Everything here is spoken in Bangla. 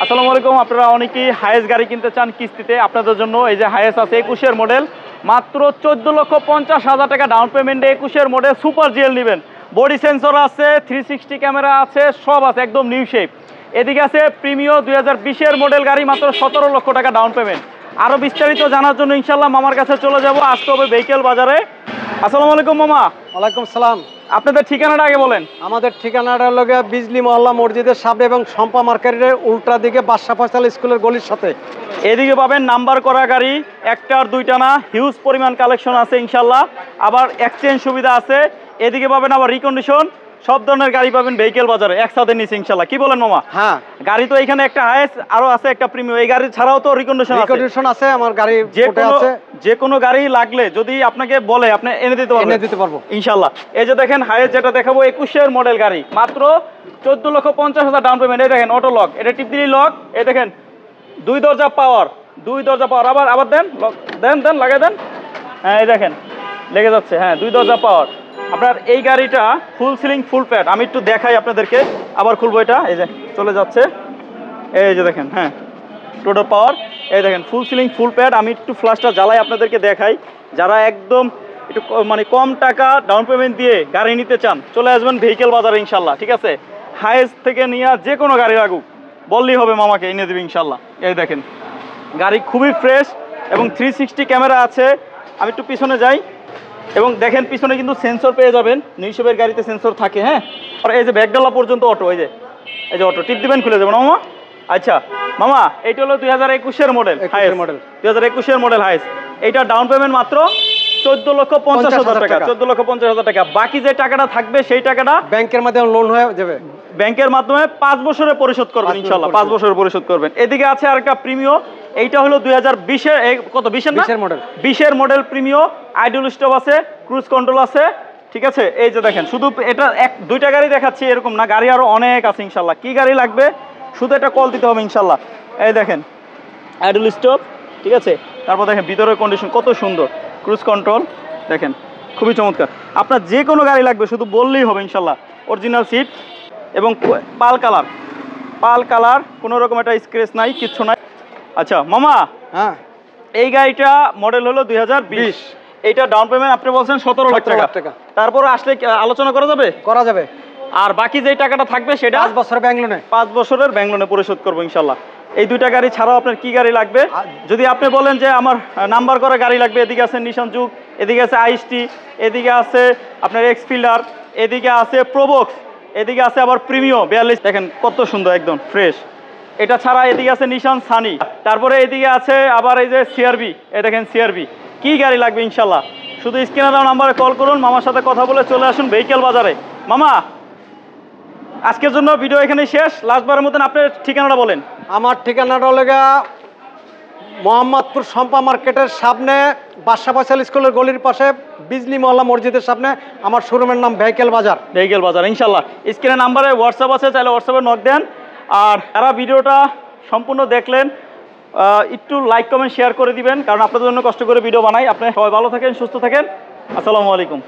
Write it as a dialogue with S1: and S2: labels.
S1: আসসালামু আলাইকুম। আপনারা অনেকেই হায়েস গাড়ি কিনতে চান কিস্তিতে, আপনাদের জন্য এই যে হায়েস আছে 21-এর মডেল, মাত্র 14,50,000 টাকা ডাউন পেমেন্টে 21-এর মডেল সুপার জিএল নেবেন। বডি সেন্সর আছে, 360 ক্যামেরা আছে, সব আছে, একদম নিউ শেপ। এদিকে আছে প্রিমিও 2020-এর মডেল গাড়ি, মাত্র 17 লক্ষ টাকা ডাউন পেমেন্ট। আরও বিস্তারিত জানার জন্য ইনশাল্লাহ মামার কাছে চলে যাব, আসতে হবে ভেহিকেল বাজারে। আসসালামু আলাইকুম মামা।
S2: ওয়ালাইকুম সালাম।
S1: আপনাদের ঠিকানাটা আগে বলেন।
S2: আমাদের ঠিকানাটা হলো বিজলি মহল্লা মসজিদের সামনে এবং শম্পা মার্কেটের উল্টা দিকে বাদশা ফয়সাল স্কুলের গলির সাথে।
S1: এদিকে পাবেন নাম্বার করা গাড়ি, একটা আর দুইটা না, হিউজ পরিমাণ কালেকশন আছে ইনশাল্লাহ। আবার এক্সচেঞ্জ সুবিধা আছে। এদিকে পাবেন আবার রিকন্ডিশন, সব ধরনের গাড়ি পাবেন ভেহিকেল বাজারে একসাথে নিচে ইনশাল্লাহ। কি বলেন মামা?
S2: হ্যাঁ,
S1: গাড়ি তো এখানে একটা হায়েস, আরো আছে একটা প্রিমিয়াম। এই গাড়ি ছাড়াও তো রিকন্ডিশন
S2: আছে। আমার গাড়ি
S1: যে কোনো গাড়ি লাগলে যদি আপনাকে বলে আপনি এনে দিতে পারবো ইনশাল্লাহ। এই যে দেখেন হায়েস যেটা দেখাবো 21-এর মডেল গাড়ি, মাত্র 14,50,000 ডাউন পেমেন্ট। এই দেখেন অটো লক, এটা টিপ দিলেই লক। এই দেখেন দুই দরজা পাওয়ার। আবার দেন লক, দেন লাগাই দেন। হ্যাঁ এই দেখেন লেগে যাচ্ছে। হ্যাঁ, দুই দরজা পাওয়ার। আপনার এই গাড়িটা ফুল সিলিং ফুল প্যাড, আমি একটু দেখাই আপনাদেরকে। আবার খুলবো, এটা এই যে চলে যাচ্ছে। এই যে দেখেন, হ্যাঁ টোটাল পাওয়ার। এই দেখেন ফুল সিলিং ফুল প্যাড। আমি একটু ফ্ল্যাশটা জ্বালাই আপনাদেরকে দেখাই। যারা একদম একটু মানে কম টাকা ডাউন পেমেন্ট দিয়ে গাড়ি নিতে চান, চলে আসবেন ভেহিকেল বাজারে ইনশাল্লাহ। ঠিক আছে, হায়েস থেকে নিয়ে যে কোনো গাড়ি লাগুক বললেই হবে, মামাকে এনে দেবে ইনশাল্লাহ। এই দেখেন গাড়ি খুবই ফ্রেশ এবং 360 ক্যামেরা আছে। আমি একটু পিছনে যাই এবং দেখেন পিছনে কিন্তু সেন্সর পেয়ে যাবেন। নিউশেপের গাড়িতে সেন্সর থাকে। হ্যাঁ, আর এই যে ব্যাকডালা পর্যন্ত অটো, এই যে অটো টিপ দিবেন খুলে যাবেন মামা। আচ্ছা মামা, এইটা হলো 2021-এর মডেল হায়েস, 2021-এর মডেল হায়েস। এইটা ডাউন পেমেন্ট মাত্র 14,50,000 টাকা, 14,50,000 টাকা। বাকি যে টাকাটা থাকবে সেই টাকাটা
S2: ব্যাংকের মাধ্যমে লোন হয়ে যাবে।
S1: ব্যাংকের মাধ্যমে 5 বছরে পরিশোধ করবেন ইনশাল্লাহ, 5 বছরে পরিশোধ করবেন। এদিকে আছে আরেকটা প্রিমিও, এইটা হলো 2020-এর, কত 20-এর মডেল, 20-এর মডেল প্রিমিও। আইডল স্টপ আছে, ক্রুজ কন্ট্রোল আছে। ঠিক আছে, এই যে দেখেন শুধু এটা দুইটা গাড়ি দেখাচ্ছি এরকম না, গাড়ি আরো অনেক আছে ইনশাল্লাহ। কি গাড়ি লাগবে শুধু একটা কল দিতে হবে ইনশাল্লাহ। এই দেখেন আইডল স্টপ, ঠিক আছে। তারপর দেখেন ভিতরের কন্ডিশন কত সুন্দর, ক্রুজ কন্ট্রোল দেখেন, খুবই চমৎকার। আপনার যে কোনো গাড়ি লাগবে শুধু বললেই হবে ইনশাল্লাহ। অরিজিনাল সিট এবং পাল কালার, কোনো রকম একটা স্ক্র্যাচ নাই, কিচ্ছু নাই। আচ্ছা মামা,
S2: হ্যাঁ
S1: এই গাড়িটা মডেল হলো 2020। এইটা ডাউন পেমেন্ট আপনি বলছেন 17 লাখ টাকা। তারপরে আসলে আলোচনা করা যাবে। আর বাকি যে টাকাটা থাকবে সেটা
S2: 5 বছরের ব্যাংক লোনে,
S1: 5 বছরের ব্যাংক লোনে পরিশোধ করবো ইনশাল্লাহ। এই দুইটা গাড়ি ছাড়াও আপনার কি গাড়ি লাগবে যদি আপনি বলেন যে আমার নাম্বার করা গাড়ি লাগবে, এদিকে আছে নিশান জুক, এদিকে আছে আইসটি, এদিকে আছে আপনার এক্সফিল্ডার, এদিকে আছে প্রোবক্স, এদিকে আছে আবার প্রিমিও 42। দেখেন কত সুন্দর, একদম ফ্রেশ। এটা ছাড়া এদিকে আছে নিশান সানি, তারপরে এদিকে আছে আবার এই যে সিআরবি। এই দেখেন সিআরবি। কি গাড়ি লাগবে ইনশাল্লাহ শুধু স্ক্রিনে দেওয়া নাম্বারে কল করুন, মামার সাথে কথা বলে চলে আসুন ভেহিকেল বাজারে। মামা, আজকের জন্য ভিডিও এখানেই শেষ। লাস্টবারের মতন আপনার ঠিকানাটা বলেন।
S2: আমার ঠিকানাটা হলো মোহাম্মদপুর শম্পা মার্কেটের সামনে বাদশা ফয়সাল স্কুলের গলির পাশে বিজলি মহল্লা মসজিদের সামনে। আমার শোরুমের নাম ভেহিকেল বাজার ইনশাল্লাহ। স্ক্রিনে নাম্বারে হোয়াটসঅ্যাপ আছে, চাইলে হোয়াটসঅ্যাপে নক দেন। আর যারা ভিডিওটা সম্পূর্ণ দেখলেন একটু লাইক কমেন্ট শেয়ার করে দিবেন, কারণ আপনাদের জন্য কষ্ট করে ভিডিও বানাই। আপনি সবাই ভালো থাকেন, সুস্থ থাকেন। আসসালামু আলাইকুম।